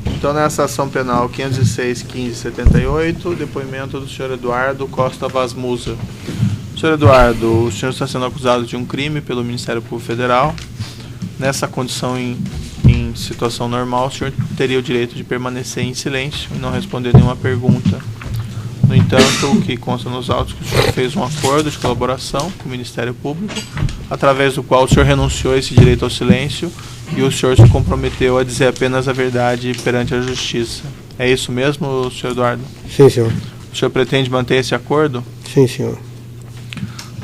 Então, nessa ação penal 506.15.78, depoimento do senhor Eduardo Costa Vaz Musa. Senhor Eduardo, o senhor está sendo acusado de um crime pelo Ministério Público Federal. Nessa condição, em situação normal, o senhor teria o direito de permanecer em silêncio e não responder nenhuma pergunta. No entanto, o que consta nos autos, que o senhor fez um acordo de colaboração com o Ministério Público, através do qual o senhor renunciou a esse direito ao silêncio e o senhor se comprometeu a dizer apenas a verdade perante a Justiça. É isso mesmo, senhor Eduardo? Sim, senhor. O senhor pretende manter esse acordo? Sim, senhor.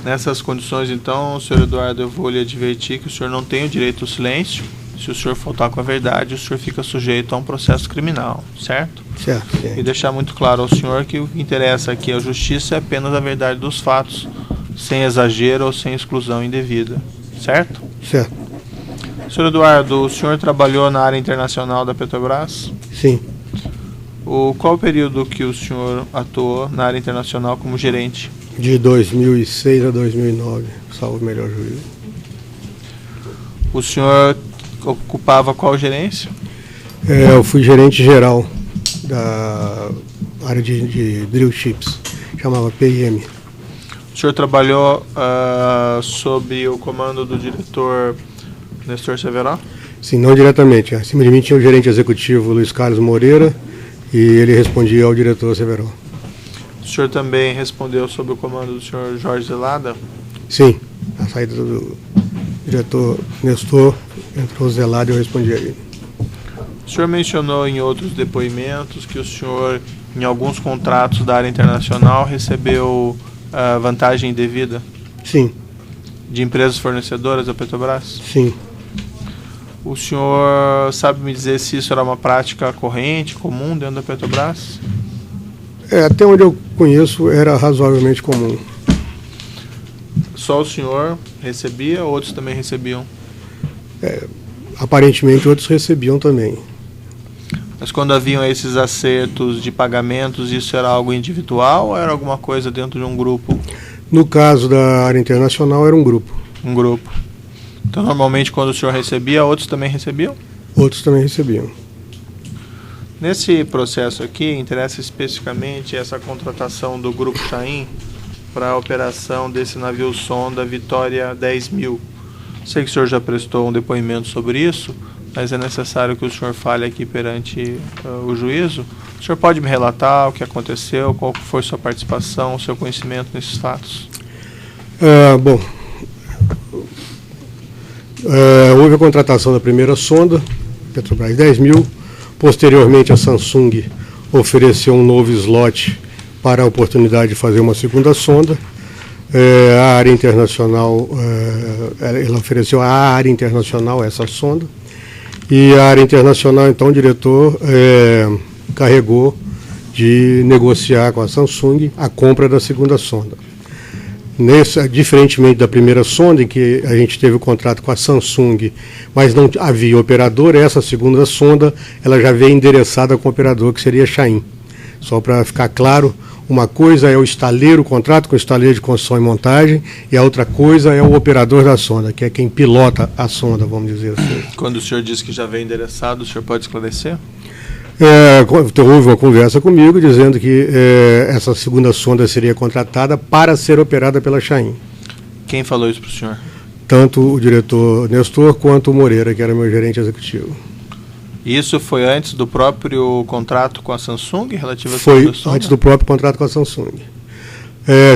Nessas condições, então, senhor Eduardo, eu vou lhe advertir que o senhor não tem o direito ao silêncio. Se o senhor faltar com a verdade, o senhor fica sujeito a um processo criminal, certo? Certo. E deixar muito claro ao senhor que o que interessa aqui à Justiça é apenas a verdade dos fatos, sem exagero ou sem exclusão indevida, certo? Certo. Senhor Eduardo, o senhor trabalhou na área internacional da Petrobras? Sim. Qual o período que o senhor atuou na área internacional como gerente? De 2006 a 2009, salvo o melhor juízo. O senhor ocupava qual gerência? Eu fui gerente geral da área de drill ships, chamava PIM. O senhor trabalhou sob o comando do diretor Nestor Severo? Sim, não diretamente. Acima de mim tinha o gerente executivo Luiz Carlos Moreira e ele respondia ao diretor Severo. O senhor também respondeu sob o comando do senhor Jorge Zelada? Sim, a saída do diretor Nestor, entrou Zelada e eu respondi a ele. O senhor mencionou em outros depoimentos que o senhor, em alguns contratos da área internacional, recebeu vantagem indevida? Sim. De empresas fornecedoras da Petrobras? Sim. O senhor sabe me dizer se isso era uma prática corrente, comum dentro da Petrobras? Até onde eu conheço era razoavelmente comum. Só o senhor recebia ou outros também recebiam? Aparentemente outros recebiam também. Mas quando haviam esses acertos de pagamentos, isso era algo individual ou era alguma coisa dentro de um grupo? No caso da área internacional era um grupo. Um grupo. Então normalmente quando o senhor recebia, outros também recebiam? Outros também recebiam. Nesse processo aqui, interessa especificamente essa contratação do Grupo Chaim para a operação desse navio sonda Vitória 10.000. Sei que o senhor já prestou um depoimento sobre isso, mas é necessário que o senhor fale aqui perante o juízo. O senhor pode me relatar o que aconteceu, qual foi sua participação, o seu conhecimento nesses fatos? Houve a contratação da primeira sonda, Petrobras 10.000. Posteriormente, a Samsung ofereceu um novo slot para a oportunidade de fazer uma segunda sonda. A área internacional, ela ofereceu à área internacional essa sonda. E a área internacional, então, o diretor carregou de negociar com a Samsung a compra da segunda sonda. Diferentemente da primeira sonda, em que a gente teve o contrato com a Samsung, mas não havia operador, essa segunda sonda ela já veio endereçada com o operador, que seria Chaim. Só para ficar claro, uma coisa é o estaleiro, o contrato com o estaleiro de construção e montagem, e a outra coisa é o operador da sonda, que é quem pilota a sonda, vamos dizer assim. Quando o senhor disse que já veio endereçado, o senhor pode esclarecer? Houve uma conversa comigo dizendo que essa segunda sonda seria contratada para ser operada pela Chaim. Quem falou isso para o senhor? Tanto o diretor Nestor quanto o Moreira, que era meu gerente executivo. Isso foi antes do próprio contrato com a Samsung? Foi antes do próprio contrato com a Samsung.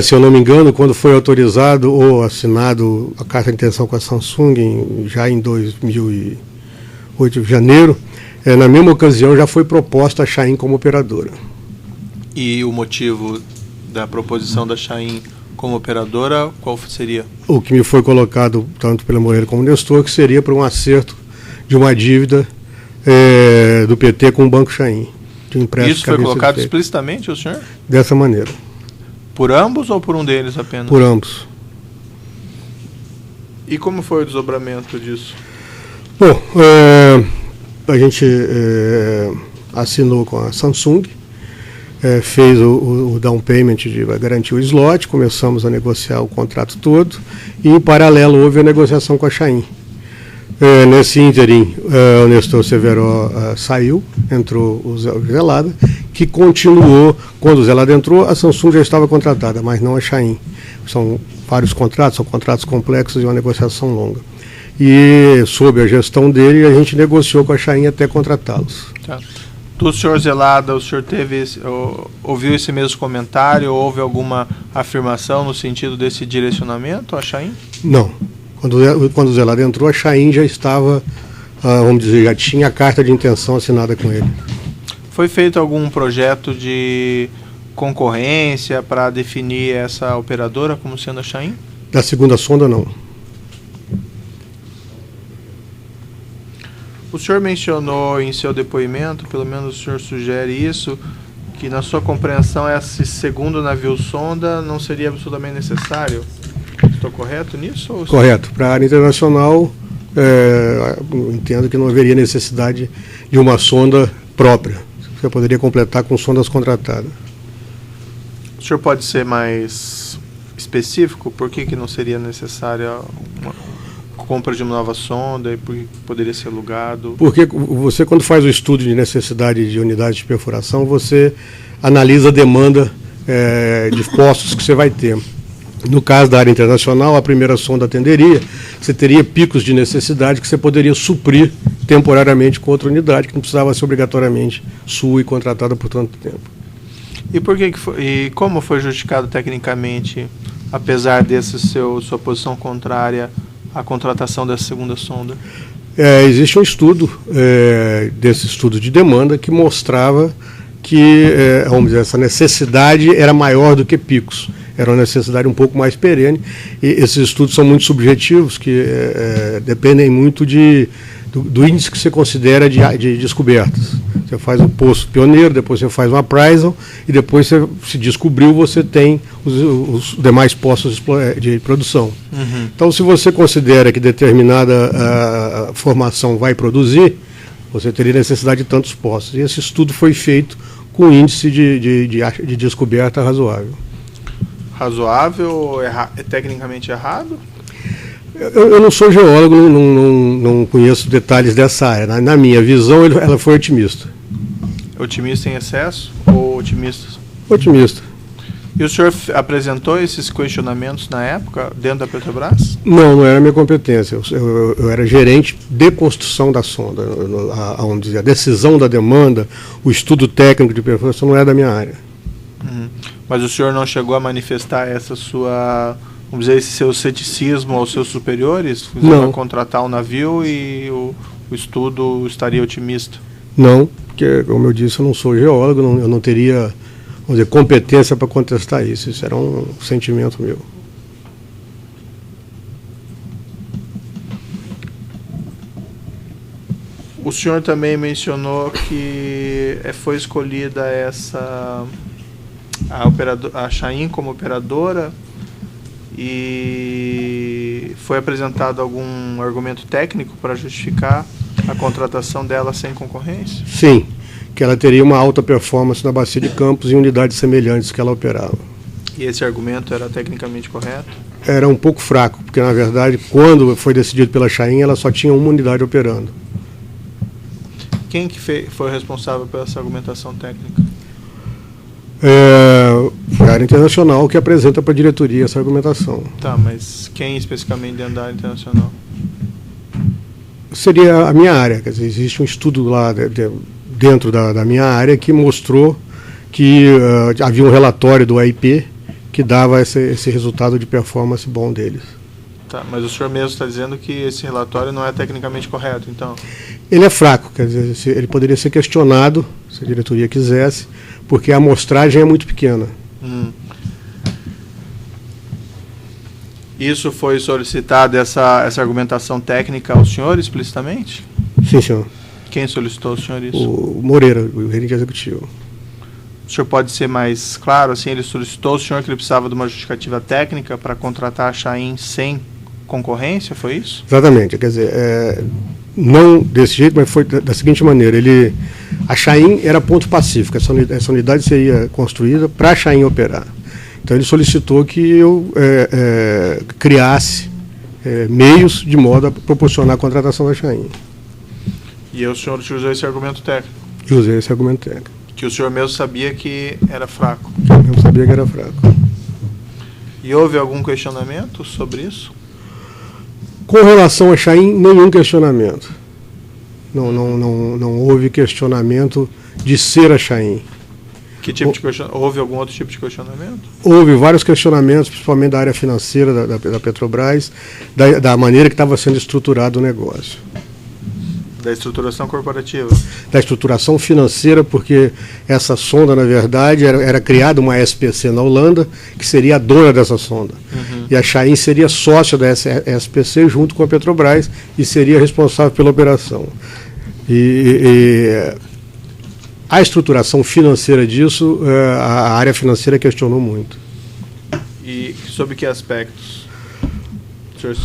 Se eu não me engano, quando foi autorizado ou assinado a carta de intenção com a Samsung, já em 2008, de janeiro, na mesma ocasião já foi proposta a Chaim como operadora. E o motivo da proposição da Chaim como operadora, qual seria? O que me foi colocado, tanto pelo Moreira como Nestor, que seria para um acerto de uma dívida do PT com o Banco Chaim. Isso foi colocado explicitamente ao senhor? Dessa maneira. Por ambos ou por um deles apenas? Por ambos. E como foi o desdobramento disso? Bom, a gente assinou com a Samsung, fez o down payment de garantir o slot, começamos a negociar o contrato todo e, em paralelo, houve a negociação com a Chaim. Nesse ínterim, o Nestor Severo saiu, entrou o Zelada, que continuou. Quando o Zelada entrou, a Samsung já estava contratada, mas não a Chain. São vários contratos, são contratos complexos e uma negociação longa. E, sob a gestão dele, a gente negociou com a Chain até contratá-los. Tá. Do senhor Zelada, o senhor ouviu esse mesmo comentário? Houve alguma afirmação no sentido desse direcionamento, a Chain? Não. Quando o Zelada entrou, a Chain já estava, vamos dizer, já tinha a carta de intenção assinada com ele. Foi feito algum projeto de concorrência para definir essa operadora como sendo a Chain? Da segunda sonda, não. O senhor mencionou em seu depoimento, pelo menos o senhor sugere isso, que na sua compreensão esse segundo navio sonda não seria absolutamente necessário. Estou correto nisso? Ou... Correto. Para a área internacional, entendo que não haveria necessidade de uma sonda própria. Você poderia completar com sondas contratadas. O senhor pode ser mais específico? Por que não seria necessária uma compra de uma nova sonda e por que poderia ser alugado? Porque você, quando faz o estudo de necessidade de unidades de perfuração, você analisa a demanda de postos que você vai ter. No caso da área internacional, a primeira sonda atenderia, você teria picos de necessidade que você poderia suprir temporariamente com outra unidade, que não precisava ser obrigatoriamente sua e contratada por tanto tempo. E por que foi, e como foi justificado tecnicamente, apesar dessa sua posição contrária, a contratação dessa segunda sonda? Existe um estudo, desse estudo de demanda, que mostrava que vamos dizer, essa necessidade era maior do que picos. Era uma necessidade um pouco mais perene. E esses estudos são muito subjetivos, que dependem muito do índice que você considera de descobertas. Você faz um poço pioneiro, depois você faz um appraisal, e depois, se descobriu, você tem os demais poços de produção. Uhum. Então, se você considera que determinada formação vai produzir, você teria necessidade de tantos poços. E esse estudo foi feito com índice de descoberta razoável. Razoável ou tecnicamente errado? Eu não sou geólogo, não conheço detalhes dessa área. Na minha visão, ela foi otimista. Otimista em excesso ou otimista? Otimista. E o senhor apresentou esses questionamentos na época, dentro da Petrobras? Não era minha competência. Eu era gerente de construção da sonda. Vamos dizer, a decisão da demanda, o estudo técnico de perfuração não é da minha área. Uhum. Mas o senhor não chegou a manifestar essa sua, vamos dizer, esse seu ceticismo aos seus superiores? Não. Contratar um navio e o estudo estaria otimista? Não, porque, como eu disse, eu não sou geólogo, eu não teria, vamos dizer, competência para contestar isso. Isso era um sentimento meu. O senhor também mencionou que foi escolhida a Chain como operadora e foi apresentado algum argumento técnico para justificar a contratação dela sem concorrência? Sim, que ela teria uma alta performance na bacia de Campos em unidades semelhantes que ela operava. E esse argumento era tecnicamente correto? Era um pouco fraco, porque na verdade, quando foi decidido pela Chain, ela só tinha uma unidade operando. Quem que foi responsável por essa argumentação técnica? Foi a área internacional que apresenta para a diretoria essa argumentação. Tá, mas quem especificamente dentro da área internacional? Seria a minha área, quer dizer, existe um estudo lá dentro da minha área que mostrou que havia um relatório do AIP que dava esse resultado de performance bom deles. Tá, mas o senhor mesmo está dizendo que esse relatório não é tecnicamente correto, então? Ele é fraco, quer dizer, ele poderia ser questionado, se a diretoria quisesse, porque a amostragem é muito pequena. Isso foi solicitado, essa argumentação técnica ao senhor explicitamente? Sim, senhor. Quem solicitou ao senhor isso? O Moreira, o gerente executivo. O senhor pode ser mais claro? Assim, ele solicitou ao senhor que ele precisava de uma justificativa técnica para contratar a Chain sem concorrência, foi isso? Exatamente, quer dizer, não desse jeito, mas foi da seguinte maneira, a Chain era ponto pacífico, essa unidade seria construída para a Chain operar. Então ele solicitou que eu criasse meios de modo a proporcionar a contratação da Chain. E o senhor utilizou esse argumento técnico? Eu usei esse argumento técnico. Que o senhor mesmo sabia que era fraco? Eu mesmo sabia que era fraco. E houve algum questionamento sobre isso? Com relação a Chain, nenhum questionamento. Não houve questionamento de ser a Chain. Que tipo de questionamento? Houve algum outro tipo de questionamento? Houve vários questionamentos, principalmente da área financeira da Petrobras, da maneira que estava sendo estruturado o negócio. Da estruturação corporativa? Da estruturação financeira, porque essa sonda, na verdade, era criada uma SPC na Holanda, que seria a dona dessa sonda. Uhum. E a Chain seria sócia da SPC junto com a Petrobras e seria responsável pela operação. A estruturação financeira disso, a área financeira questionou muito. E sobre que aspectos?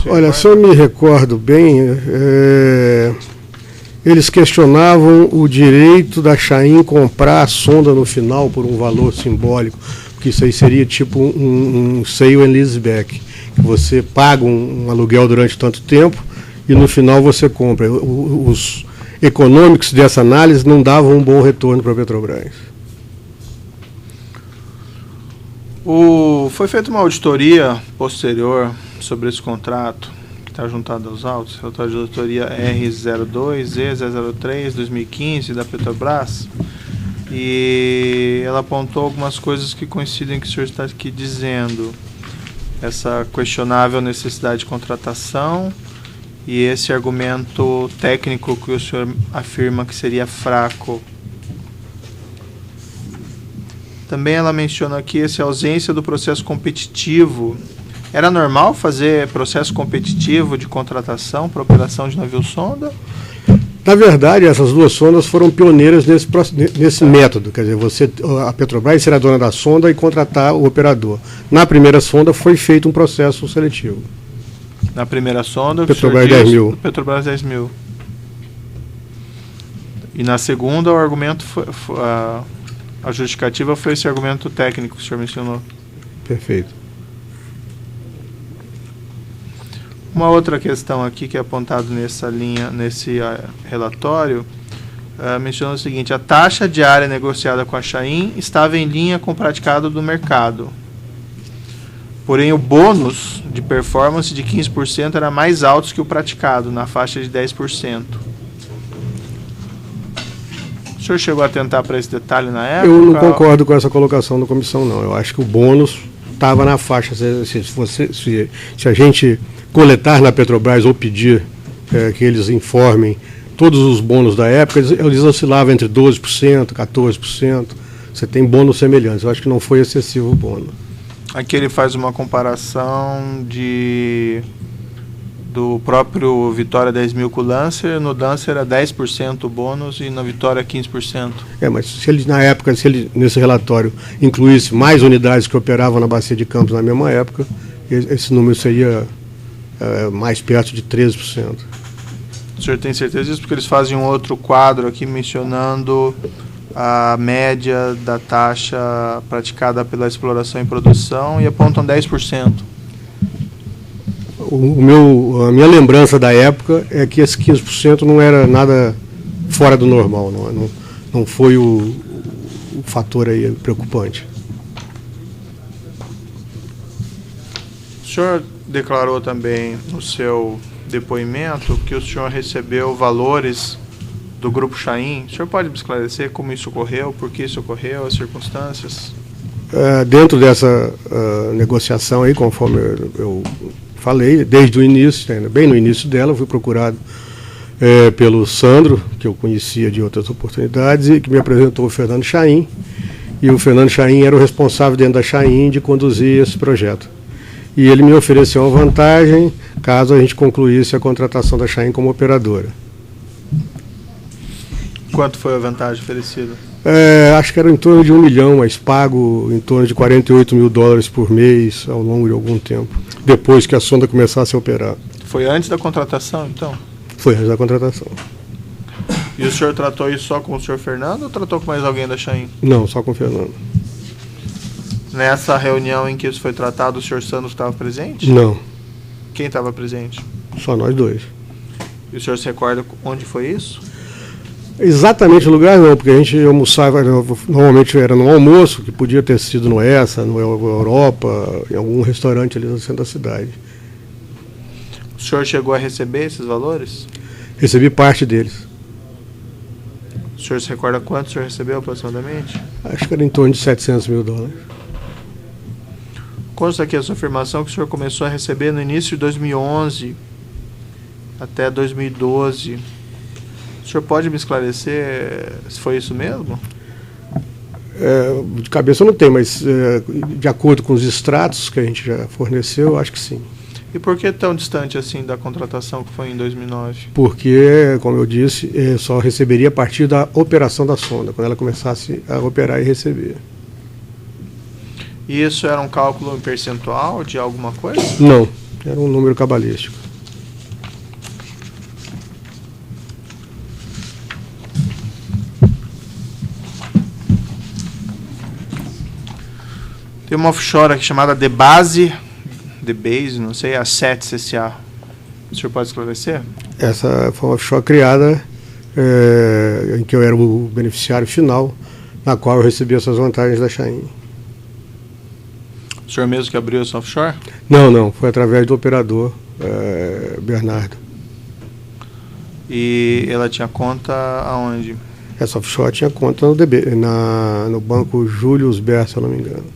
Olha, se eu me recordo bem, eles questionavam o direito da Chain comprar a sonda no final por um valor simbólico, que isso aí seria tipo um sale and leaseback, que você paga um aluguel durante tanto tempo e no final você compra. Os econômicos dessa análise não davam um bom retorno para a Petrobras. Foi feita uma auditoria posterior sobre esse contrato, que está juntado aos autos, relatório de auditoria R02-E003, 2015, da Petrobras, e ela apontou algumas coisas que coincidem com o senhor está aqui dizendo. Essa questionável necessidade de contratação, e esse argumento técnico que o senhor afirma que seria fraco. Também ela menciona aqui essa ausência do processo competitivo. Era normal fazer processo competitivo de contratação para operação de navio-sonda? Na verdade, essas duas sondas foram pioneiras nesse método. Quer dizer, a Petrobras será dona da sonda e contratar o operador. Na primeira sonda foi feito um processo seletivo. Na primeira sonda, Petrobras 10.000. Petrobras 10.000. E na segunda, o argumento a justificativa foi esse argumento técnico que o senhor mencionou. Perfeito. Uma outra questão aqui que é apontado nesse relatório, menciona o seguinte: a taxa diária negociada com a Chain estava em linha com o praticado do mercado. Porém, o bônus de performance de 15% era mais alto que o praticado, na faixa de 10%. O senhor chegou a atentar para esse detalhe na época? Eu não concordo com essa colocação da comissão, não. Eu acho que o bônus estava na faixa. Se a gente coletar na Petrobras ou pedir que eles informem todos os bônus da época, eles oscilavam entre 12%, 14%. Você tem bônus semelhantes. Eu acho que não foi excessivo o bônus. Aqui ele faz uma comparação do próprio Vitória 10.000 com o Lancer. No Lancer era 10% o bônus e na Vitória 15%. Mas se ele, na época, nesse relatório incluísse mais unidades que operavam na Bacia de Campos na mesma época, esse número seria mais perto de 13%. O senhor tem certeza disso? Porque eles fazem um outro quadro aqui mencionando a média da taxa praticada pela exploração e produção e apontam 10%. A minha lembrança da época é que esse 15% não era nada fora do normal, não foi o fator aí preocupante. O senhor declarou também no seu depoimento que o senhor recebeu valores do Grupo Chain. O senhor pode me esclarecer como isso ocorreu, por que isso ocorreu, as circunstâncias? Dentro dessa negociação aí, conforme eu falei, desde o início, bem no início dela, fui procurado pelo Sandro, que eu conhecia de outras oportunidades, e que me apresentou o Fernando Chain, e o Fernando Chain era o responsável dentro da Chain de conduzir esse projeto. E ele me ofereceu uma vantagem caso a gente concluísse a contratação da Chain como operadora. Quanto foi a vantagem oferecida? Acho que era em torno de 1 milhão, mas pago em torno de $48 mil por mês ao longo de algum tempo, depois que a sonda começasse a operar. Foi antes da contratação, então? Foi antes da contratação. E o senhor tratou isso só com o senhor Fernando ou tratou com mais alguém da Chain? Não, só com o Fernando. Nessa reunião em que isso foi tratado, o senhor Santos estava presente? Não. Quem estava presente? Só nós dois. E o senhor se recorda onde foi isso? Exatamente o lugar não, porque a gente almoçava, normalmente era no almoço, que podia ter sido no ESA, no Europa, em algum restaurante ali no centro da cidade. O senhor chegou a receber esses valores? Recebi parte deles. O senhor se recorda quanto o senhor recebeu aproximadamente? Acho que era em torno de $700 mil. Consta aqui a sua afirmação que o senhor começou a receber no início de 2011 até 2012. O senhor pode me esclarecer se foi isso mesmo? De cabeça eu não tenho, mas de acordo com os extratos que a gente já forneceu, eu acho que sim. E por que tão distante assim da contratação que foi em 2009? Porque, como eu disse, só receberia a partir da operação da sonda, quando ela começasse a operar e receber. E isso era um cálculo em percentual de alguma coisa? Não, era um número cabalístico. Tem uma offshore aqui chamada The Base, não sei, a SETS S.A. O senhor pode esclarecer? Essa foi uma offshore criada em que eu era o beneficiário final, na qual eu recebi essas vantagens da Chain. O senhor mesmo que abriu essa offshore? Não, foi através do operador Bernardo. E ela tinha conta aonde? Essa offshore tinha conta no banco Julius Baer, se eu não me engano.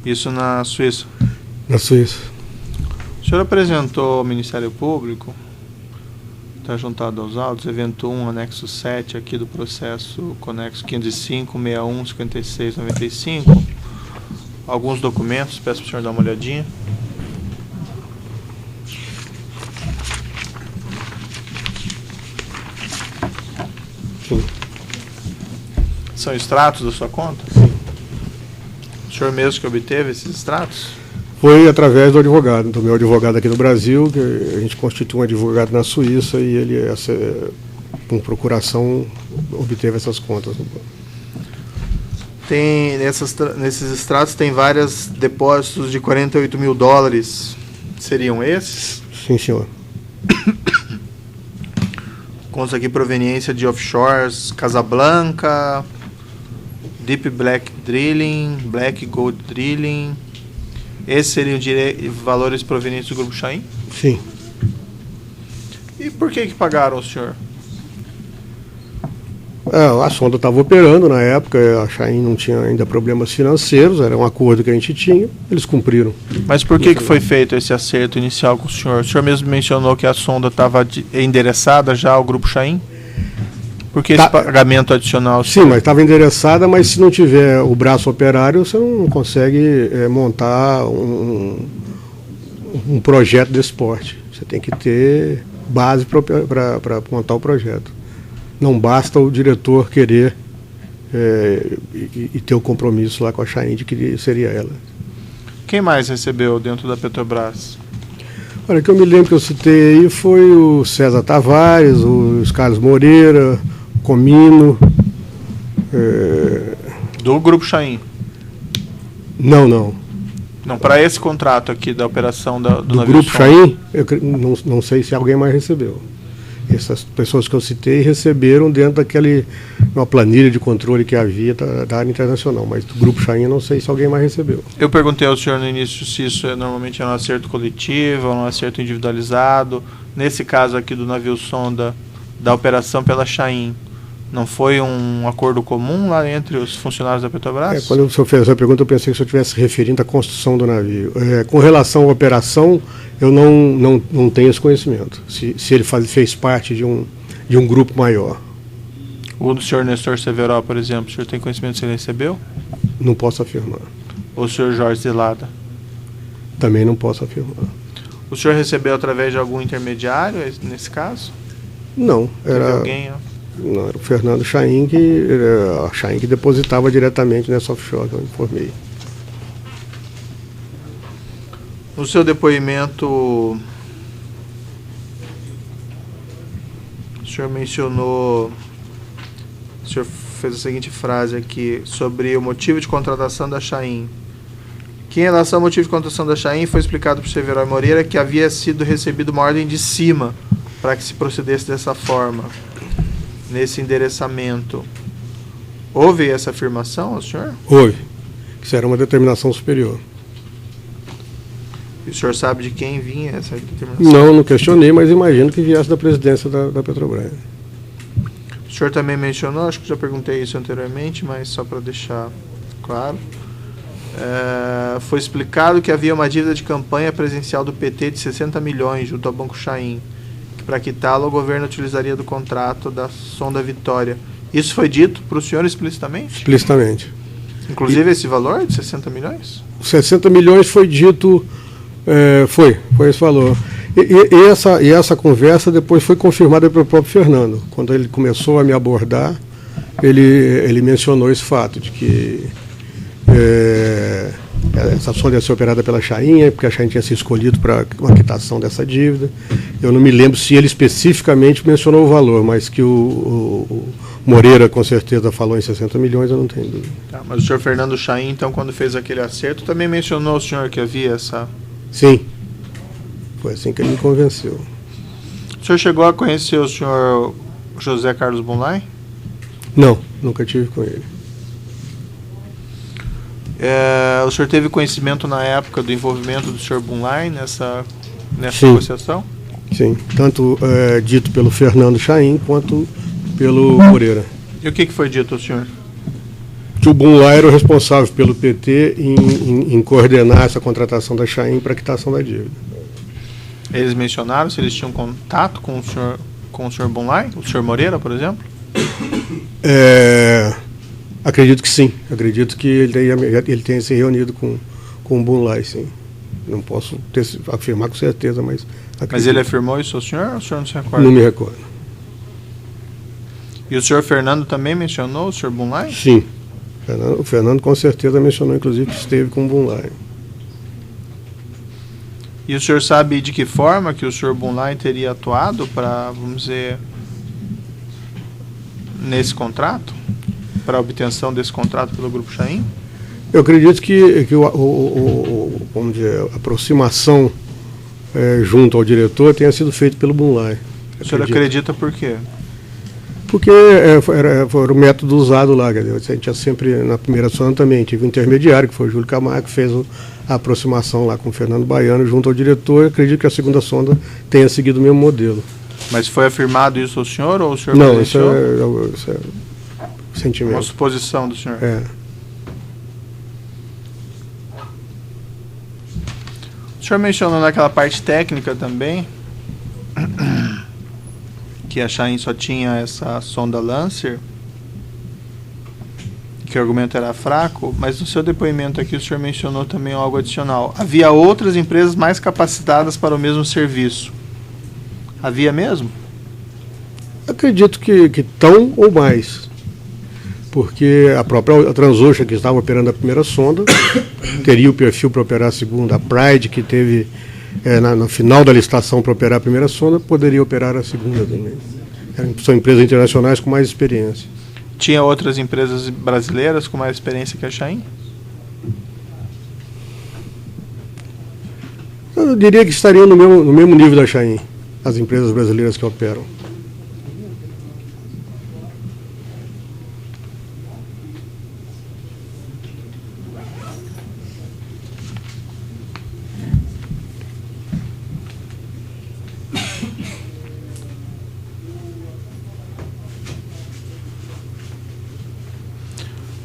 Isso na Suíça? Na Suíça. O senhor apresentou ao Ministério Público, está juntado aos autos, evento 1, anexo 7 aqui do processo conexo 505, 61, 56, 95, alguns documentos, peço para o senhor dar uma olhadinha. Sim. São extratos da sua conta? Sim. O senhor mesmo que obteve esses extratos? Foi através do advogado, do meu advogado aqui no Brasil, que a gente constitui um advogado na Suíça e ele, com procuração, obteve essas contas. Tem, nesses extratos tem vários depósitos de $48 mil. Seriam esses? Sim, senhor. Consta aqui proveniência de offshores, Casablanca, Deep Black Drilling, Black Gold Drilling. Esses seriam valores provenientes do Grupo Chain? Sim. E por que pagaram o senhor? A sonda estava operando na época, a Chain não tinha ainda problemas financeiros, era um acordo que a gente tinha, eles cumpriram. Mas por que foi feito esse acerto inicial com o senhor? O senhor mesmo mencionou que a sonda estava endereçada já ao Grupo Chain? Por que esse pagamento adicional? Sim, mas estava endereçada, mas se não tiver o braço operário, você não consegue montar um projeto de esporte. Você tem que ter base para montar o projeto. Não basta o diretor querer e ter o compromisso lá com a Chain de que seria ela. Quem mais recebeu dentro da Petrobras? Olha, que eu me lembro que eu citei aí foi o César Tavares, o Carlos Moreira, Comino. Do Grupo Chain? Não. Não, para esse contrato aqui da operação do navio Grupo sonda. Chain, eu não sei se alguém mais recebeu. Essas pessoas que eu citei receberam dentro uma planilha de controle que havia da área internacional, mas do Grupo Chain eu não sei se alguém mais recebeu. Eu perguntei ao senhor no início se isso normalmente é um acerto coletivo ou um acerto individualizado. Nesse caso aqui do navio sonda, da operação pela Chain, não foi um acordo comum lá entre os funcionários da Petrobras? Quando o senhor fez essa pergunta, eu pensei que o senhor estivesse referindo à construção do navio. Com relação à operação, eu não tenho esse conhecimento. Se ele fez parte de um grupo maior. O do senhor Nestor Severo, por exemplo, o senhor tem conhecimento se ele recebeu? Não posso afirmar. O senhor Jorge Zelada? Também não posso afirmar. O senhor recebeu através de algum intermediário, nesse caso? Não, era o Fernando Chain, a Chain que depositava diretamente nessa offshore que eu informei. No seu depoimento, o senhor mencionou, o senhor fez a seguinte frase aqui, sobre o motivo de contratação da Chain, Que em relação ao motivo de condução da Chain, foi explicado por Severo Moreira que havia sido recebida uma ordem de cima para que se procedesse dessa forma, nesse endereçamento. Houve essa afirmação, senhor? Houve. Isso era uma determinação superior. E o senhor sabe de quem vinha essa determinação? Não questionei, mas imagino que viesse da presidência da Petrobras. O senhor também mencionou, acho que já perguntei isso anteriormente, mas só para deixar claro. Foi explicado que havia uma dívida de campanha presencial do PT de 60 milhões junto ao Banco Chain, que para quitá-la o governo utilizaria do contrato da Sonda Vitória. Isso foi dito para o senhor explicitamente? Explicitamente. Inclusive esse valor de 60 milhões? 60 milhões foi dito, foi esse valor. E essa conversa depois foi confirmada pelo próprio Fernando. Quando ele começou a me abordar, ele mencionou esse fato de que essa sonda ia ser operada pela Chain, porque a Chain tinha sido escolhido para uma quitação dessa dívida. Eu não me lembro se ele especificamente mencionou o valor, mas que o Moreira com certeza falou em 60 milhões, eu não tenho dúvida. Tá, mas o senhor Fernando Chain, então, quando fez aquele acerto, também mencionou ao senhor que havia essa... Sim, foi assim que ele me convenceu. O senhor chegou a conhecer o senhor José Carlos Bunlai? Não, nunca tive com ele. O senhor teve conhecimento na época do envolvimento do senhor Bunlai nessa Sim. negociação? Sim, tanto dito pelo Fernando Chain quanto pelo Moreira. E o que foi dito ao senhor? Que o Bunlai era o responsável pelo PT em coordenar essa contratação da Chain para a quitação da dívida. Eles mencionaram se eles tinham contato com o senhor Bunlai? O senhor Moreira, por exemplo? Acredito que sim. Acredito que ele tenha se reunido com o Bunlai, sim. Não posso afirmar com certeza, mas acredito. Mas ele afirmou isso ao senhor ou o senhor não se recorda? Não me recordo. E o senhor Fernando também mencionou o senhor Bunlai? Sim. O Fernando com certeza mencionou, inclusive, que esteve com o Bunlai. E o senhor sabe de que forma que o senhor Bunlai teria atuado para, vamos dizer, nesse contrato? Para a obtenção desse contrato pelo Grupo Chain? Eu acredito que vamos dizer, a aproximação junto ao diretor tenha sido feita pelo Bunlai. O senhor acredita por quê? Porque foi o método usado lá. Quer dizer, a gente tinha sempre, na primeira sonda também, tive um intermediário, que foi o Júlio Camargo, que fez a aproximação lá com o Fernando Baiano junto ao diretor. Eu acredito que a segunda sonda tenha seguido o mesmo modelo. Mas foi afirmado isso ao senhor ou o senhor não, isso é sentimento. Uma suposição do senhor. O senhor mencionou naquela parte técnica também que a Chain só tinha essa sonda Lancer, que o argumento era fraco, mas no seu depoimento aqui o senhor mencionou também algo adicional. Havia outras empresas mais capacitadas para o mesmo serviço. Havia mesmo? Acredito que tão ou mais. Porque a própria Transocean, que estava operando a primeira sonda, teria o perfil para operar a segunda. A Pride, que teve no final da licitação para operar a primeira sonda, poderia operar a segunda também. São empresas internacionais com mais experiência. Tinha outras empresas brasileiras com mais experiência que a Chain? Eu diria que estariam no mesmo nível da Chain, as empresas brasileiras que operam.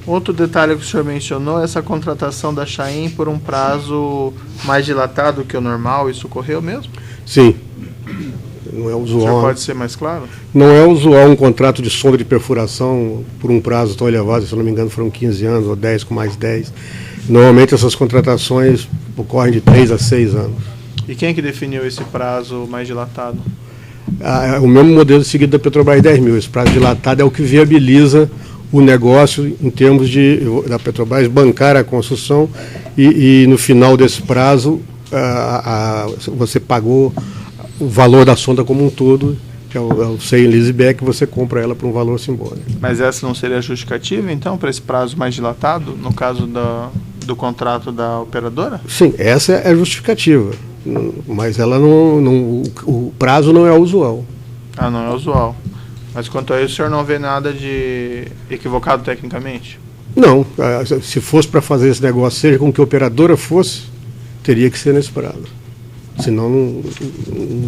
Outro detalhe que o senhor mencionou é essa contratação da Chain por um prazo mais dilatado que o normal. Isso ocorreu mesmo? Sim. Não é usual. O senhor pode ser mais claro? Não é usual um contrato de sonda de perfuração por um prazo tão elevado, se eu não me engano foram 15 anos ou 10 com mais 10. Normalmente essas contratações ocorrem de 3 a 6 anos. E quem é que definiu esse prazo mais dilatado? O mesmo modelo seguido da Petrobras 10.000. Esse prazo dilatado é o que viabiliza o negócio em termos da Petrobras bancar a construção e no final desse prazo você pagou o valor da sonda como um todo, que é o sale and leaseback, você compra ela por um valor simbólico. Mas essa não seria a justificativa, então, para esse prazo mais dilatado, no caso do do contrato da operadora? Sim, essa é a justificativa, mas ela o prazo não é usual. Ah, não é usual. Mas quanto a isso, o senhor não vê nada de equivocado tecnicamente? Não, se fosse para fazer esse negócio, seja com que a operadora fosse, teria que ser nesse prazo. Senão não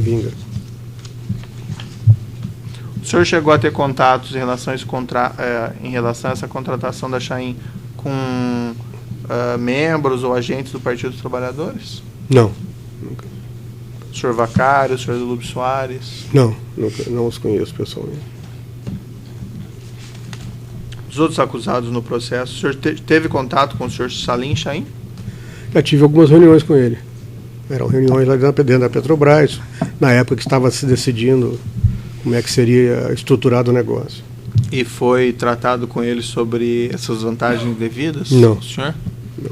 vinga. O senhor chegou a ter contatos em relação a essa contratação da Chain com membros ou agentes do Partido dos Trabalhadores? Não. Nunca. O senhor Vacário, o senhor Lube Soares? Não, nunca, não os conheço pessoalmente. Os outros acusados no processo, o senhor teve contato com o senhor Salim Chain? Já tive algumas reuniões com ele. Eram reuniões lá dentro da Petrobras, na época que estava se decidindo como é que seria estruturado o negócio. E foi tratado com ele sobre essas vantagens devidas? Não. O senhor? Não.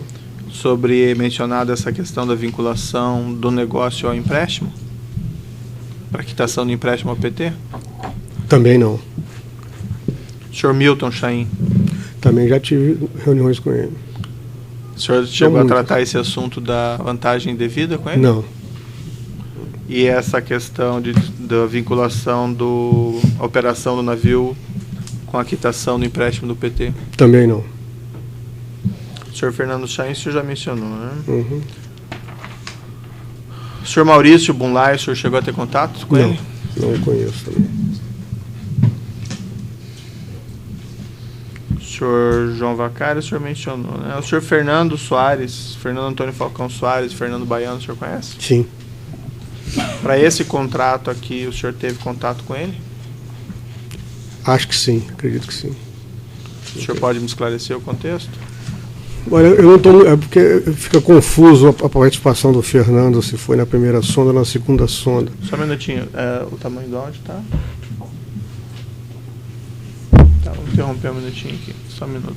Sobre mencionada essa questão da vinculação do negócio ao empréstimo? Para quitação do empréstimo ao PT? Também não. O senhor Milton Chain? Também já tive reuniões com ele. O senhor chegou a tratar esse assunto da vantagem devida com ele? Não. E essa questão da vinculação da operação do navio com a quitação do empréstimo do PT? Também não. O senhor Fernando Chain, o senhor já mencionou, né? Uhum. O senhor Maurício Bunlai, o senhor chegou a ter contato com ele? Não conheço também. O senhor João Vacário, o senhor mencionou, né? O senhor Fernando Soares, Fernando Antônio Falcão Soares, Fernando Baiano, o senhor conhece? Sim. Para esse contrato aqui, o senhor teve contato com ele? Acho que sim, acredito que sim. O senhor pode me esclarecer o contexto? Olha, eu não estou. É porque fica confuso a participação do Fernando, se foi na primeira sonda ou na segunda sonda. Só um minutinho. O tamanho do áudio, tá? Tá, vamos interromper um minutinho aqui. Só um minuto.